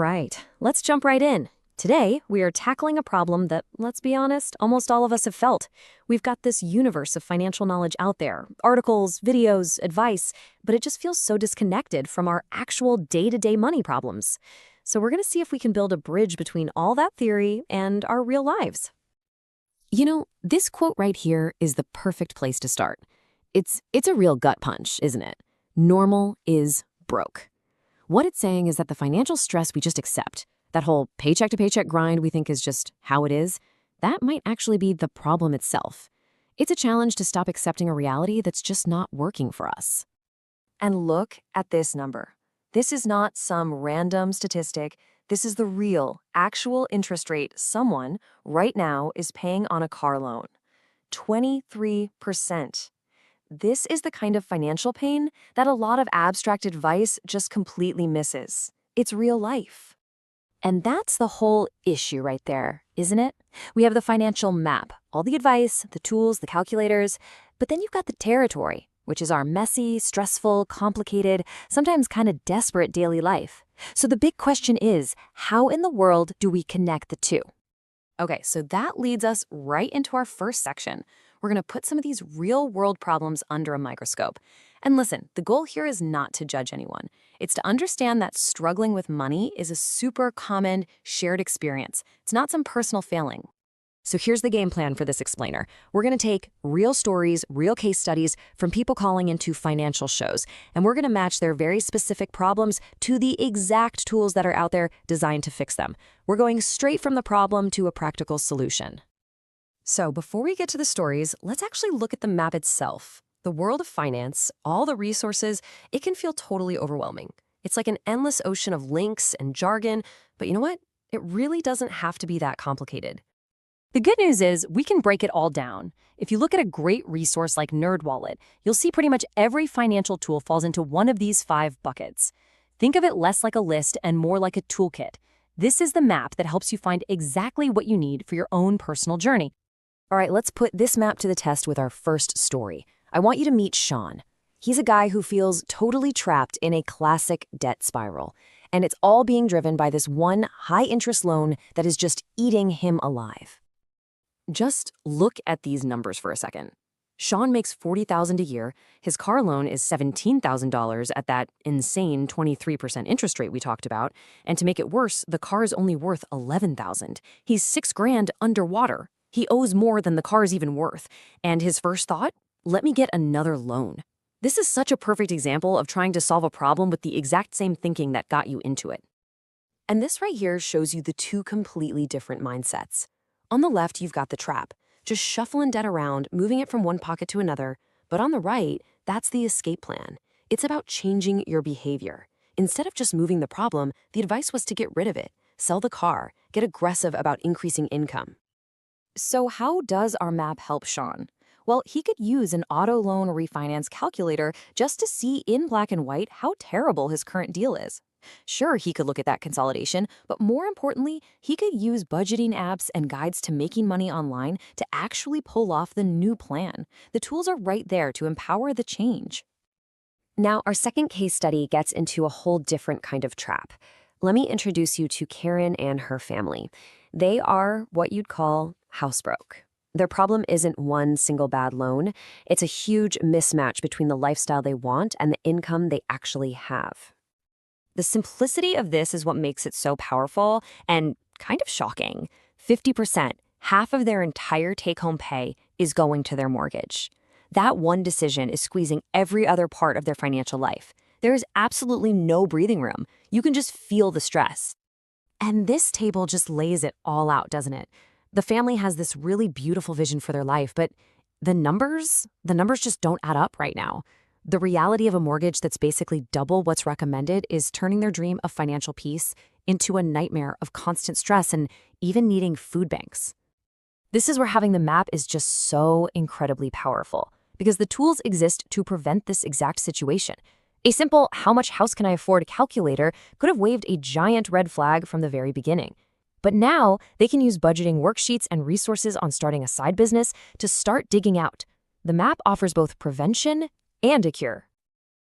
right, let's jump right in. Today, we are tackling a problem that, let's be honest, almost all of us have felt. We've got this universe of financial knowledge out there, articles, videos, advice, but it just feels so disconnected from our actual day-to-day money problems. So we're going to see if we can build a bridge between all that theory and our real lives. You know, this quote right here is the perfect place to start. It's a real gut punch, isn't it? Normal is broke. What it's saying is that the financial stress we just accept, that whole paycheck-to-paycheck grind we think is just how it is, that might actually be the problem itself. It's a challenge to stop accepting a reality that's just not working for us. And look at this number. This is not some random statistic. This is the real, actual interest rate someone right now is paying on a car loan. 23%. This is the kind of financial pain that a lot of abstract advice just completely misses. It's real life. And that's the whole issue right there, isn't it? We have the financial map, all the advice, the tools, the calculators, but then you've got the territory, which is our messy, stressful, complicated, sometimes kind of desperate daily life. So the big question is, how in the world do we connect the two? Okay, so that leads us right into our first section. We're going to put some of these real-world problems under a microscope. And listen, the goal here is not to judge anyone. It's to understand that struggling with money is a super common, shared experience. It's not some personal failing. So here's the game plan for this explainer. We're going to take real stories, real case studies from people calling into financial shows, and we're going to match their very specific problems to the exact tools that are out there designed to fix them. We're going straight from the problem to a practical solution. So before we get to the stories, let's actually look at the map itself. The world of finance, all the resources, it can feel totally overwhelming. It's like an endless ocean of links and jargon, but you know what? It really doesn't have to be that complicated. The good news is we can break it all down. If you look at a great resource like NerdWallet, you'll see pretty much every financial tool falls into one of these 5 buckets. Think of it less like a list and more like a toolkit. This is the map that helps you find exactly what you need for your own personal journey. All right, let's put this map to the test with our first story. I want you to meet Sean. He's a guy who feels totally trapped in a classic debt spiral, and it's all being driven by this one high-interest loan that is just eating him alive. Just look at these numbers for a second. Sean makes $40,000 a year. His car loan is $17,000 at that insane 23% interest rate we talked about. And to make it worse, the car is only worth $11,000. He's $6,000 underwater. He owes more than the car is even worth. And his first thought? Let me get another loan. This is such a perfect example of trying to solve a problem with the exact same thinking that got you into it. And this right here shows you the two completely different mindsets. On the left, you've got the trap, just shuffling debt around, moving it from one pocket to another. But on the right, that's the escape plan. It's about changing your behavior. Instead of just moving the problem, the advice was to get rid of it, sell the car, get aggressive about increasing income. So how does our map help Sean? Well, he could use an auto loan refinance calculator just to see in black and white how terrible his current deal is. Sure, he could look at that consolidation, but more importantly, he could use budgeting apps and guides to making money online to actually pull off the new plan. The tools are right there to empower the change. Now, our second case study gets into a whole different kind of trap. Let me introduce you to Karen and her family. They are what you'd call housebroke. Their problem isn't one single bad loan. It's a huge mismatch between the lifestyle they want and the income they actually have. The simplicity of this is what makes it so powerful and kind of shocking. 50%, half of their entire take-home pay, is going to their mortgage. That one decision is squeezing every other part of their financial life. There is absolutely no breathing room. You can just feel the stress. And this table just lays it all out, doesn't it? The family has this really beautiful vision for their life, but the numbers just don't add up right now. The reality of a mortgage that's basically double what's recommended is turning their dream of financial peace into a nightmare of constant stress and even needing food banks. This is where having the map is just so incredibly powerful, because the tools exist to prevent this exact situation. A simple "how much house can I afford" calculator could have waved a giant red flag from the very beginning. But now they can use budgeting worksheets and resources on starting a side business to start digging out. The map offers both prevention and a cure.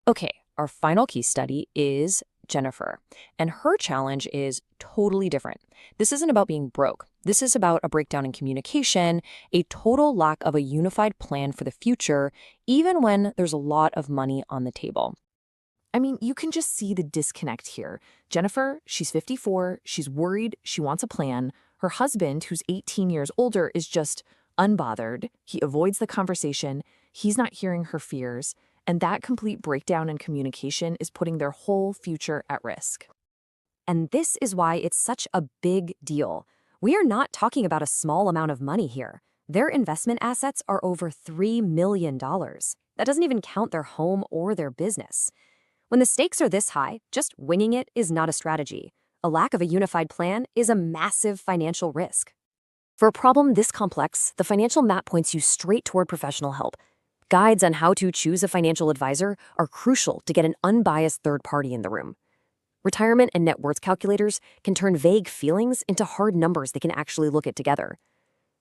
Okay, our final case study is Jennifer, and her challenge is totally different. This isn't about being broke. This is about a breakdown in communication, a total lack of a unified plan for the future, even when there's a lot of money on the table. I mean, you can just see the disconnect here. Jennifer, she's 54, she's worried, she wants a plan. Her husband, who's 18 years older, is just unbothered. He avoids the conversation, he's not hearing her fears, and that complete breakdown in communication is putting their whole future at risk. And this is why it's such a big deal. We are not talking about a small amount of money here. Their investment assets are over $3 million. That doesn't even count their home or their business. When the stakes are this high, just winging it is not a strategy. A lack of a unified plan is a massive financial risk. For a problem this complex, the financial map points you straight toward professional help. Guides on how to choose a financial advisor are crucial to get an unbiased third party in the room. Retirement and net worth calculators can turn vague feelings into hard numbers they can actually look at together.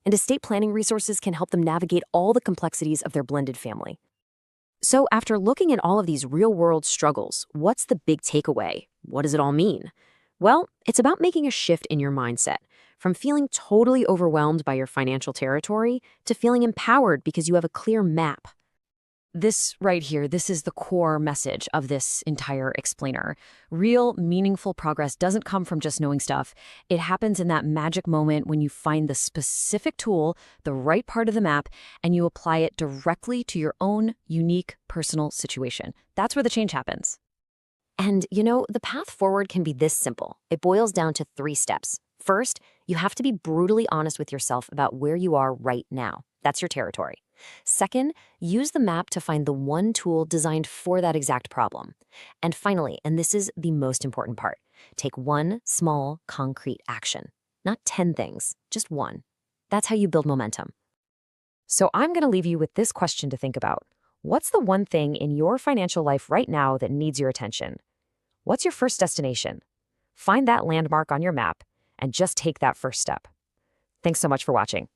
And estate planning resources can help them navigate all the complexities of their blended family. So after looking at all of these real-world struggles, what's the big takeaway? What does it all mean? Well, it's about making a shift in your mindset, from feeling totally overwhelmed by your financial territory to feeling empowered because you have a clear map. This right here, this is the core message of this entire explainer. Real, meaningful progress doesn't come from just knowing stuff. It happens in that magic moment when you find the specific tool, the right part of the map, and you apply it directly to your own unique personal situation. That's where the change happens. And, the path forward can be this simple. It boils down to 3 steps. First, you have to be brutally honest with yourself about where you are right now. That's your territory. Second, use the map to find the one tool designed for that exact problem. And finally, and this is the most important part, take one small, concrete action. Not 10 things, just one. That's how you build momentum. So I'm going to leave you with this question to think about. What's the one thing in your financial life right now that needs your attention? What's your first destination? Find that landmark on your map and just take that first step. Thanks so much for watching.